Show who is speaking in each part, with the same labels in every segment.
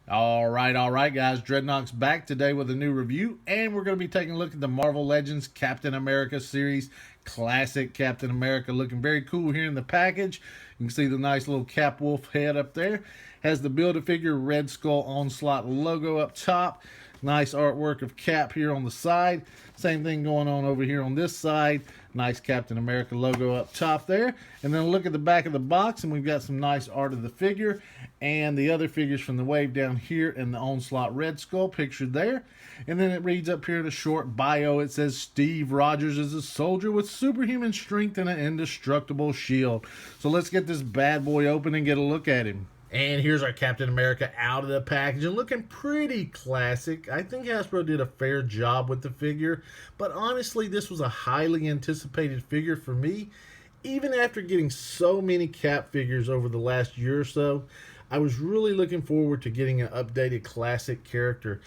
Speaker 1: All right, guys. Dreadnought's back today with a new review, and we're going to be taking a look at the Marvel Legends Captain America series. Classic Captain America, looking very cool here in the package. You can see the nice little Cap Wolf head up there. Has the Build-A-Figure Red Skull Onslaught logo up top. Nice artwork of Cap here on the side. Same thing going on over here on this side. Nice Captain America logo up top there. And then look at the back of the box, and we've got some nice art of the figure and the other figures from the wave down here, and the Onslaught Red Skull pictured there. And then it reads up here in a short bio, it says Steve Rogers is a soldier with superhuman strength and an indestructible shield. So let's get this bad boy open and get a look at him. And here's our Captain America out of the package and looking pretty classic. I think Hasbro did a fair job with the figure, but honestly, this was a highly anticipated figure for me. Even after getting so many Cap figures over the last year or so, I was really looking forward to getting an updated classic character.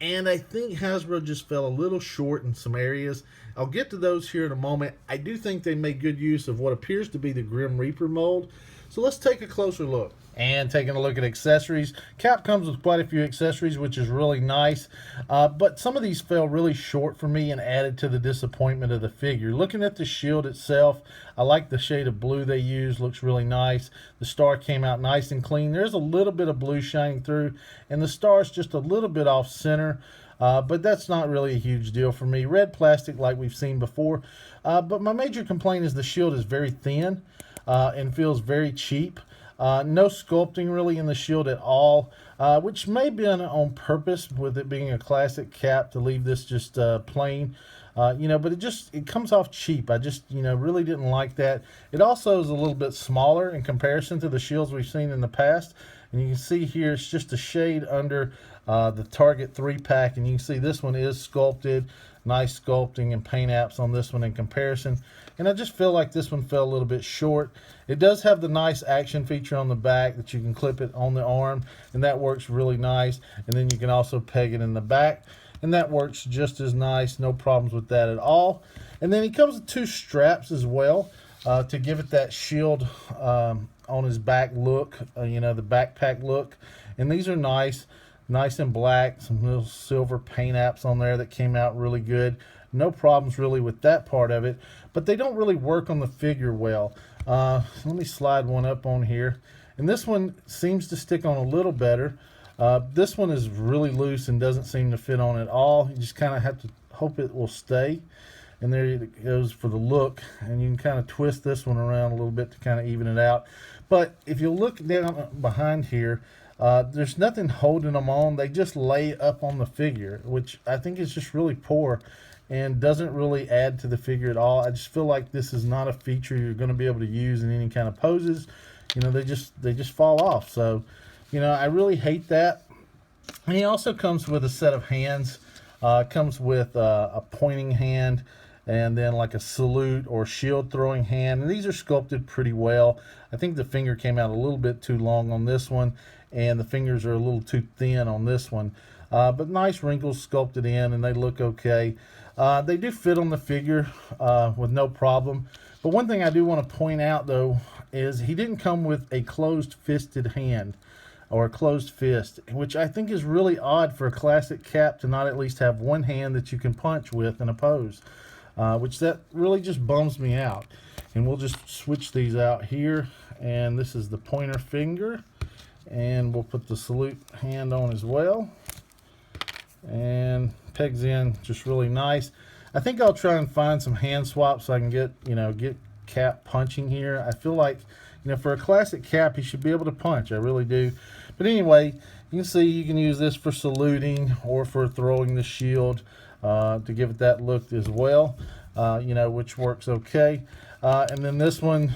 Speaker 1: And I think Hasbro just fell a little short in some areas. I'll get to those here in a moment. I do think they made good use of what appears to be the Grim Reaper mold. So let's take a closer look. And taking a look at accessories, Cap comes with quite a few accessories, which is really nice. But some of these fell really short for me and added to the disappointment of the figure. Looking at the shield itself, I like the shade of blue they used. Looks really nice. The star came out nice and clean. There's a little bit of blue shining through, and the star's just a little bit off center. But that's not really a huge deal for me. Red plastic like we've seen before. But my major complaint is the shield is very thin and feels very cheap. No sculpting really in the shield at all, which may be on purpose with it being a classic Cap to leave this just plain. But it comes off cheap. I just, really didn't like that. It also is a little bit smaller in comparison to the shields we've seen in the past. And you can see here it's just a shade under the Target 3-pack. And you can see this one is sculpted. Nice sculpting and paint apps on this one in comparison. And I just feel like this one fell a little bit short. It does have the nice action feature on the back that you can clip it on the arm, and that works really nice. And then you can also peg it in the back, and that works just as nice. No problems with that at all. And then he comes with two straps as well to give it that shield on his back look, the backpack look. And these are nice in black, some little silver paint apps on there that came out really good. No problems really with that part of it, but they don't really work on the figure well. Let me slide one up on here, and this one seems to stick on a little better. This one is really loose and doesn't seem to fit on at all. You just kind of have to hope it will stay. And there it goes for the look, and you can kind of twist this one around a little bit to kind of even it out. But if you look down behind here, there's nothing holding them on. They just lay up on the figure, which I think is just really poor and doesn't really add to the figure at all. I just feel like this is not a feature you're going to be able to use in any kind of poses. They just fall off. So, I really hate that. And he also comes with a set of hands. Comes with a pointing hand, and then like a salute or shield throwing hand. And these are sculpted pretty well. I think the finger came out a little bit too long on this one, and the fingers are a little too thin on this one. But nice wrinkles sculpted in, and they look okay. They do fit on the figure with no problem. But one thing I do want to point out, though, is he didn't come with a closed-fisted hand or a closed fist, which I think is really odd for a classic Cap to not at least have one hand that you can punch with in a pose, which that really just bums me out. And we'll just switch these out here, and this is the pointer finger, and we'll put the salute hand on as well, and pegs in just really nice. I think I'll try and find some hand swaps so I can get Cap punching here. I feel like for a classic Cap he should be able to punch. I really do. But anyway, you can see you can use this for saluting or for throwing the shield to give it that look as well, which works okay. And then this one,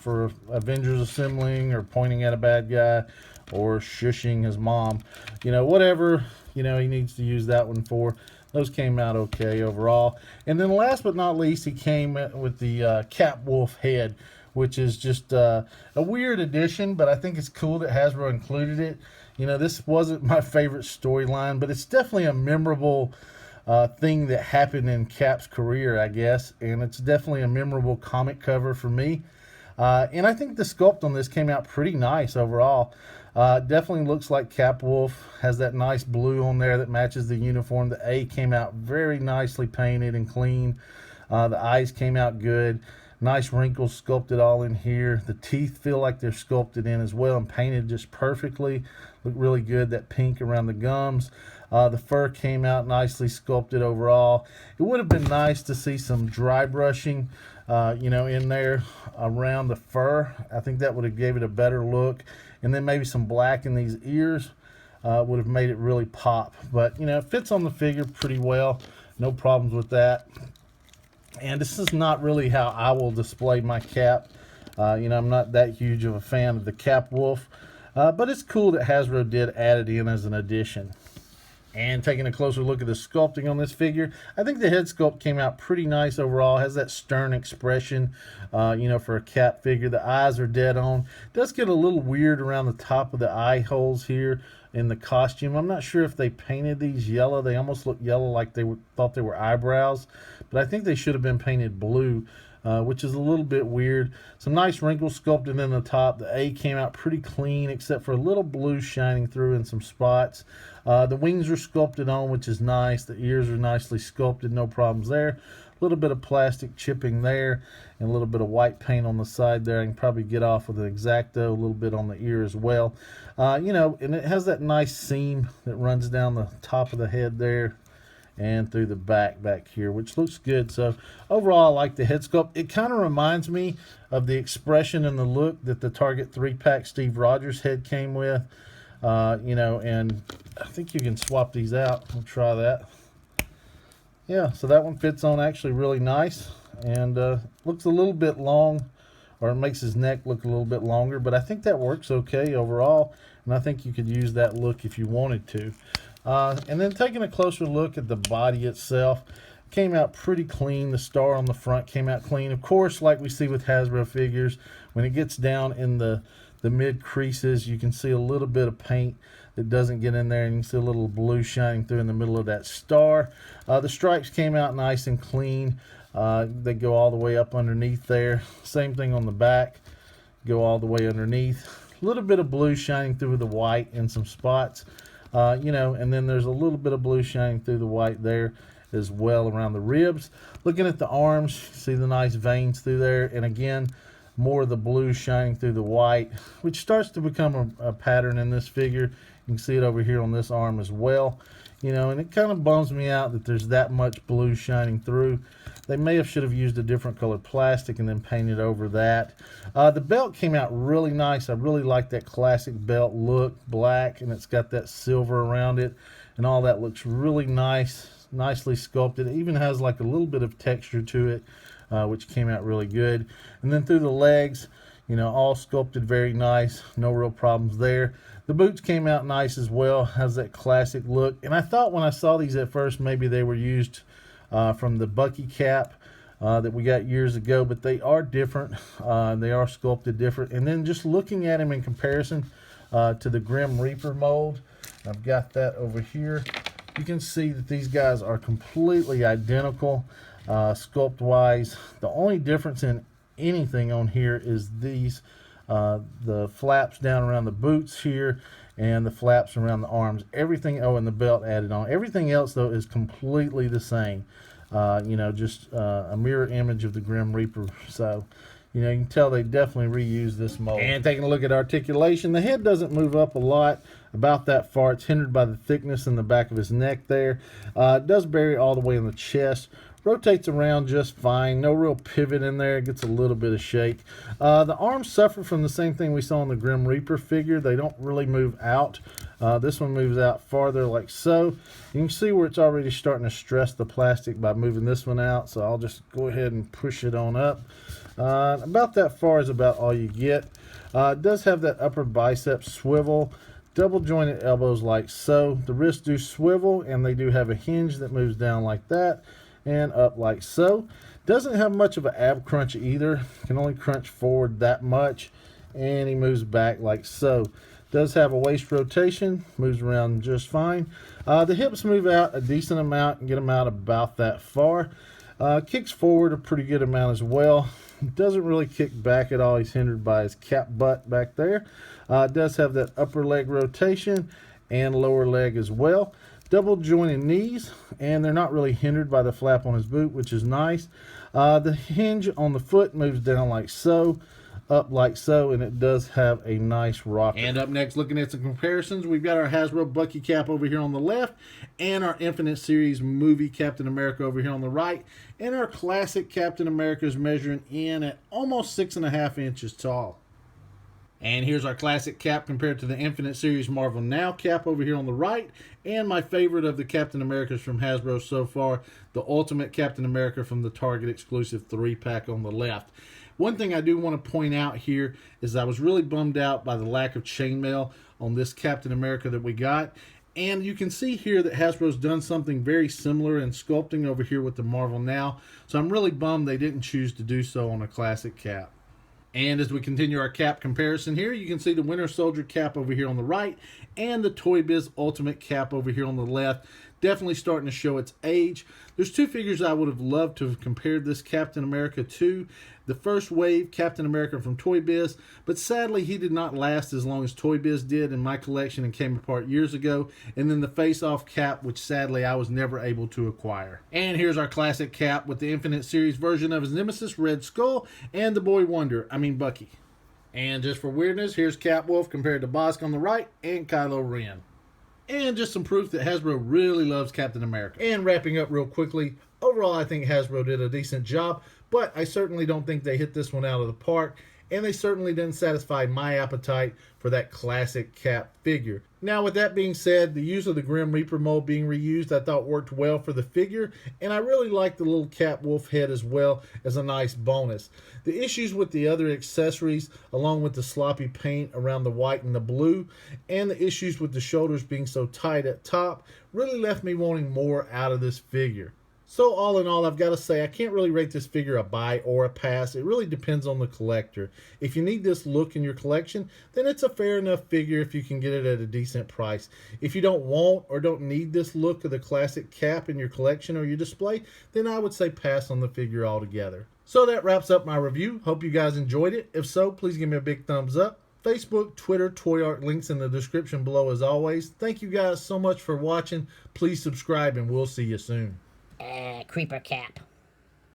Speaker 1: for Avengers assembling or pointing at a bad guy or shushing his mom, whatever he needs to use that one for. Those came out okay overall. And then last but not least, he came with the Cap Wolf head, which is just a weird addition, but I think it's cool that Hasbro included it. This wasn't my favorite storyline, but it's definitely a memorable thing that happened in Cap's career, I guess, and it's definitely a memorable comic cover for me. And I think the sculpt on this came out pretty nice overall. Definitely looks like Cap Wolf. Has that nice blue on there that matches the uniform. The A came out very nicely painted and clean. The eyes came out good. Nice wrinkles sculpted all in here. The teeth feel like they're sculpted in as well and painted just perfectly. Look really good. That pink around the gums. The fur came out nicely sculpted overall. It would have been nice to see some dry brushing, in there around the fur. I think that would have gave it a better look. And then maybe some black in these ears would have made it really pop. But, it fits on the figure pretty well. No problems with that. And this is not really how I will display my cap. I'm not that huge of a fan of the Cap Wolf. But it's cool that Hasbro did add it in as an addition. And taking a closer look at the sculpting on this figure, I think the head sculpt came out pretty nice overall. Has that stern expression, for a cat figure. The eyes are dead on. It does get a little weird around the top of the eye holes here in the costume. I'm not sure if they painted these yellow. They almost look yellow, like they thought they were eyebrows. But I think they should have been painted blue, which is a little bit weird. Some nice wrinkles sculpted in the top. The A came out pretty clean, except for a little blue shining through in some spots. The wings are sculpted on, which is nice. The ears are nicely sculpted, no problems there. A little bit of plastic chipping there, and a little bit of white paint on the side there. I can probably get off with an X-Acto, a little bit on the ear as well. And it has that nice seam that runs down the top of the head there and through the back here, which looks good. So overall, I like the head sculpt. It kind of reminds me of the expression and the look that the Target 3-pack Steve Rogers head came with. And I think you can swap these out. We'll try that. Yeah, so that one fits on actually really nice, and looks a little bit long, or it makes his neck look a little bit longer, but I think that works okay overall, and I think you could use that look if you wanted to. And then taking a closer look at the body itself, came out pretty clean. The star on the front came out clean. Of course, like we see with Hasbro figures, when it gets down in the mid creases, you can see a little bit of paint that doesn't get in there, and you can see a little blue shining through in the middle of that star. The stripes came out nice and clean. They go all the way up underneath there. Same thing on the back, go all the way underneath. A little bit of blue shining through the white in some spots, and then there's a little bit of blue shining through the white there as well around the ribs. Looking at the arms, see the nice veins through there, and again, more of the blue shining through the white, which starts to become a pattern in this figure. You can see it over here on this arm as well. And it kind of bums me out that there's that much blue shining through. They should have used a different color plastic and then painted over that. The belt came out really nice. I really like that classic belt look, black, and it's got that silver around it, and all that looks really nice, nicely sculpted. It even has like a little bit of texture to it, which came out really good. And then through the legs, all sculpted very nice, no real problems there. The boots came out nice as well, has that classic look. And I thought when I saw these at first, maybe they were used from the Bucky cap that we got years ago, but they are different. They are sculpted different. And then just looking at them in comparison to the Grim Reaper mold, I've got that over here. You can see that these guys are completely identical sculpt wise. The only difference in anything on here is these the flaps down around the boots here and the flaps around the arms. Everything, and the belt added on. Everything else though is completely the same. Just a mirror image of the Grim Reaper. So you can tell they definitely reused this mold. And taking a look at articulation, the head doesn't move up a lot, about that far. It's hindered by the thickness in the back of his neck there. It does bury all the way in the chest. Rotates around just fine. No real pivot in there. It gets a little bit of shake. The arms suffer from the same thing we saw in the Grim Reaper figure. They don't really move out. This one moves out farther like so. You can see where it's already starting to stress the plastic by moving this one out. So I'll just go ahead and push it on up. About that far is about all you get. It does have that upper bicep swivel. Double jointed elbows like so. The wrists do swivel, and they do have a hinge that moves down like that and up like so. Doesn't have much of an ab crunch either. Can only crunch forward that much, and he moves back like so. Does have a waist rotation, moves around just fine. The hips move out a decent amount and get them out about that far. Kicks forward a pretty good amount as well. Doesn't really kick back at all. He's hindered by his cap butt back there. It does have that upper leg rotation and lower leg as well. Double jointed knees, and they're not really hindered by the flap on his boot, which is nice. The hinge on the foot moves down like so, up like so, and it does have a nice rocker. And up next, looking at some comparisons, we've got our Hasbro Bucky cap over here on the left, and our Infinite Series movie Captain America over here on the right, and our classic Captain America is measuring in at almost 6.5 inches tall. And here's our classic cap compared to the Infinite Series Marvel Now cap over here on the right, and my favorite of the Captain Americas from Hasbro so far, the Ultimate Captain America from the Target exclusive 3-pack on the left. One thing I do want to point out here is I was really bummed out by the lack of chainmail on this Captain America that we got. And you can see here that Hasbro's done something very similar in sculpting over here with the Marvel Now. So I'm really bummed they didn't choose to do so on a classic cap. And as we continue our cap comparison here, you can see the Winter Soldier cap over here on the right and the Toy Biz Ultimate cap over here on the left. Definitely starting to show its age. There's two figures I would have loved to have compared this Captain America to. The first wave, Captain America from Toy Biz, but sadly he did not last as long as Toy Biz did in my collection and came apart years ago. And then the face-off cap, which sadly I was never able to acquire. And here's our classic cap with the Infinite Series version of his nemesis, Red Skull, and the Boy Wonder, Bucky. And just for weirdness, here's Cap Wolf compared to Bosk on the right and Kylo Ren. And just some proof that Hasbro really loves Captain America. And wrapping up real quickly, overall I think Hasbro did a decent job, but I certainly don't think they hit this one out of the park, and they certainly didn't satisfy my appetite for that classic Cap figure. Now, with that being said, the use of the Grim Reaper mold being reused I thought worked well for the figure, and I really liked the little Cap Wolf head as well as a nice bonus. The issues with the other accessories, along with the sloppy paint around the white and the blue, and the issues with the shoulders being so tight at top, really left me wanting more out of this figure. So all in all, I've got to say, I can't really rate this figure a buy or a pass. It really depends on the collector. If you need this look in your collection, then it's a fair enough figure if you can get it at a decent price. If you don't want or don't need this look of the classic Cap in your collection or your display, then I would say pass on the figure altogether. So that wraps up my review. Hope you guys enjoyed it. If so, please give me a big thumbs up. Facebook, Twitter, Toy Art links in the description below as always. Thank you guys so much for watching. Please subscribe and we'll see you soon.
Speaker 2: Creeper Cap.